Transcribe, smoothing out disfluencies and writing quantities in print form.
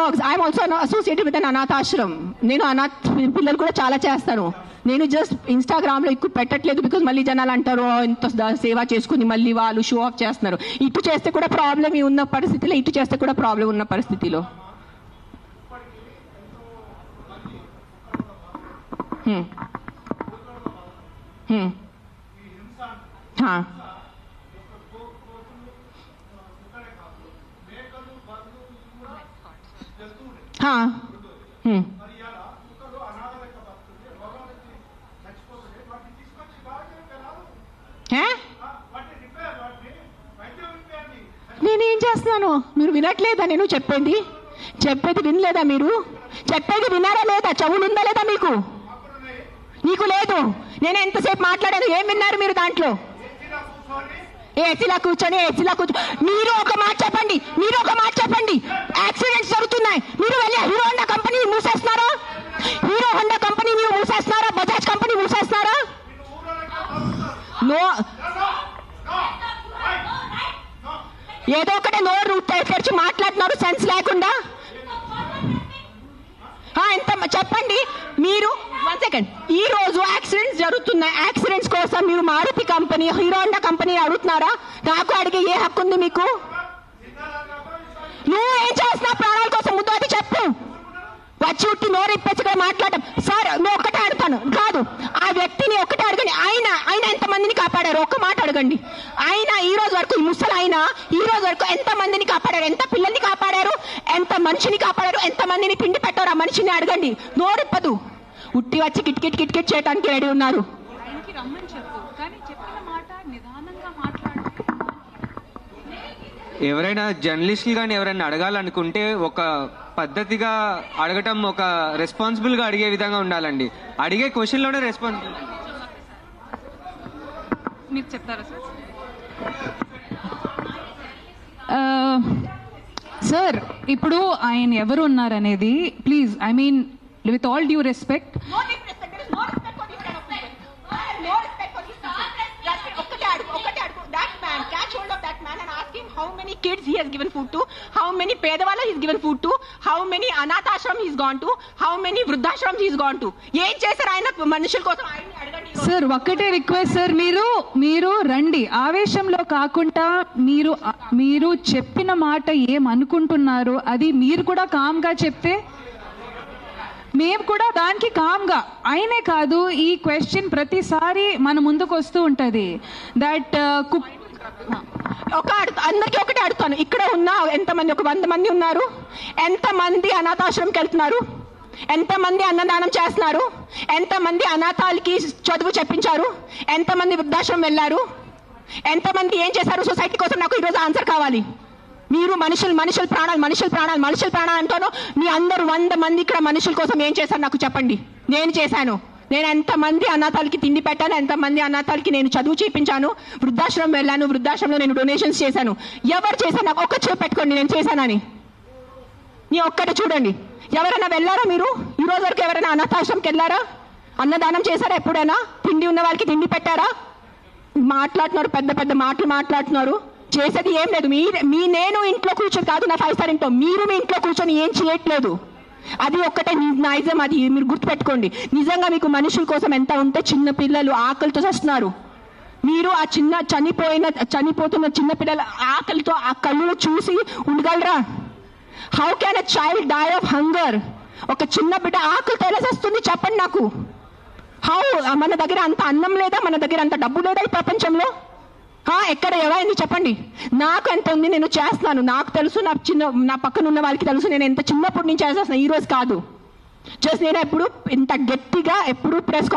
dogs. I'm also associated with an అనాథ ఆశ్రమం. నేను అనాథ పిల్లలు కూడా చాలా చేస్తాను. నేను జస్ట్ ఇన్స్టాగ్రామ్లో ఎక్కువ పెట్టట్లేదు, బికాజ్ మళ్ళీ జనాలు అంటారు ఇంత సేవ చేసుకుని మళ్ళీ వాళ్ళు షో ఆఫ్ చేస్తున్నారు. ఇటు చేస్తే కూడా ప్రాబ్లం ఉన్న పరిస్థితిలో, ఇటు చేస్తే కూడా ప్రాబ్లం ఉన్న పరిస్థితిలో. నేనేం చేస్తున్నాను? మీరు వినట్లేదా? నేను చెప్పేది వినలేదా? మీరు చెప్పేది విన్నారా లేదా? చెవులు ఉందా లేదా మీకు? నీకు లేదు. నేను ఎంతసేపు మాట్లాడాను, ఏం విన్నారు మీరు దాంట్లో? ఏసీలా కూర్చొని మీరు ఒక మాట చెప్పండి, యాక్సిడెంట్స్ జరుగుతున్నాయి, మీరు వెళ్ళి హీరో హోండా కంపెనీ మూసేస్తున్నారా? మీరు మూసేస్తున్నారా? బజాజ్ కంపెనీ మూసేస్తున్నారా? ఏదో ఒకటే నోరు తెరిచి మాట్లాడుతున్నారు సెన్స్ లేకుండా. ఎంత చెప్పండి మీరు. 1 సెకండ్. ఈ రోజు యాక్సిడెంట్స్ జరుగుతున్నాయి, యాక్సిడెంట్స్ కోసం మీరు Maruti company, Hero Honda company అడుగుతున్నారా? నాకు అడిగే ఏ హక్కు ఉంది మీకు? నువ్వు ఏం చేస్తున్నావు ప్రాణాల కోసం? ముందు అది చెప్పు. వచ్చి ఉట్టి నోరు ఇప్పేసి మాట్లాడటం. సార్ నువ్వు ఒక్కటే అడుగుతాను కాదు, ఆ వ్యక్తిని ఒక్కటే అడగండి. ఆయన ఎంతమందిని కాపాడారు? ఒక్క మాట అడగండి. ఆయన ఈ రోజు వరకు, ఈ ముసలి ఆయన ఈ రోజు వరకు ఎంత మందిని కాపాడారు? ఎంత పిల్లల్ని కాపాడారు? ఎంత మనిషిని కాపాడారు? ఎంత మందిని పిండి పెట్టారు? ఆ మనిషిని అడగండి. నోరిప్పదు. ఉట్టి వచ్చి కిట్కిట్ చేయడానికి రెడీ ఉన్నారు. ఎవరైనా జర్నలిస్టులు కానీ ఎవరైనా అడగాలనుకుంటే ఒక పద్ధతిగా అడగటం, ఒక రెస్పాన్సిబుల్గా అడిగే విధంగా ఉండాలండి. అడిగే క్వశ్చన్లోనే రెస్పాన్సిబుల్. మీరు చెప్తారా సార్? ఇప్పుడు ఆయన ఎవరు ఉన్నారనేది please, I mean with all due respect, how many kids he has given food to, how many pedavalla he has given food to, how many anath ashram he has gone to, how many vruddhashram he has gone to. ఏం చేశారు ఆయన మనుషుల కోసం? ఆయన్ని అడగండి. Sir ఒక్కటే request sir, మీరు రండి, ఆవేశంలో కాకుండా మీరు చెప్పిన మాట ఏమనుకుంటున్నారో అది మీరు కూడా కామ్గా చెప్తే మేము కూడా దానికి కామ్గా. ఆయనే కాదు, ఈ క్వశ్చన్ ప్రతిసారి మన ముందుకు వస్తూ ఉంటుంది. దట్ అందరికీ ఒకటే అడుగుతాను. ఇక్కడ ఉన్న ఎంతమంది, ఒక 100 మంది ఉన్నారు, ఎంతమంది అనాథాశ్రమంకి వెళ్తున్నారు? ఎంతమంది అన్నదానం చేస్తున్నారు? ఎంతమంది అనాథాలకి చదువు చెప్పించారు? ఎంతమంది వృద్ధాశ్రమం వెళ్ళారు? ఎంతమంది ఏం చేశారు సొసైటీ కోసం? నాకు ఈరోజు ఆన్సర్ కావాలి. మీరు మనుషుల ప్రాణాలు అంటాను. మీ అందరూ 100 మంది ఇక్కడ మనుషుల కోసం ఏం చేశారు నాకు చెప్పండి. నేను చేశాను. నేను ఎంతమంది అనాథాలకి తిండి పెట్టాను, ఎంతమంది అనాథాలకి నేను చదువు చేయించాను, వృద్ధాశ్రమం వెళ్ళాను, వృద్ధాశ్రమంలో నేను డొనేషన్స్ చేశాను. ఎవరు చేశాను? నాకు ఒక్క చూపు పెట్టుకోండి నేను చేశానని. నీ ఒక్కటి చూడండి. ఎవరైనా వెళ్ళారా మీరు? ఈ రోజు వరకు ఎవరైనా అనాథాశ్రమంకి వెళ్ళారా? అన్నదానం చేశారా? ఎప్పుడైనా తిండి ఉన్న వాళ్ళకి తిండి పెట్టారా? మాట్లాడుతున్నారు, పెద్ద మాటలు మాట్లాడుతున్నారు. చేసేది ఏం లేదు. నేను ఇంట్లో కూర్చొని కాదు, నా 5 స్టార్ ఇంట్లో, మీరు మీ ఇంట్లో కూర్చొని ఏం చేయట్లేదు. అది ఒక్కటే నైజం. అది మీరు గుర్తుపెట్టుకోండి. నిజంగా మీకు మనుషుల కోసం ఎంత ఉంటే, చిన్న పిల్లలు ఆకలితో వస్తున్నారు. మీరు ఆ చనిపోతున్న చిన్న పిల్లల ఆకలితో ఆ కళ్ళు చూసి ఉండగలరా? How can a child die of hunger? ఒక చిన్న బిడ్డ ఆకలితో ఎలా వస్తుంది చెప్పండి నాకు. హౌ? మన దగ్గర అంత అన్నం లేదా? మన దగ్గర అంత డబ్బు లేదా ఈ ప్రపంచంలో? ఎక్కడ ఎవరైంది చెప్పండి. నాకు ఎంత ఉంది, నేను చేస్తున్నాను. నాకు తెలుసు, నా పక్కన ఉన్న వాళ్ళకి తెలుసు. నేను ఎంత చిన్నప్పటి నుంచి చేసేస్తున్నాను, ఈ రోజు కాదు. జస్ట్ నేను ఎప్పుడు ఇంత గట్టిగా ఎప్పుడు ప్రెస్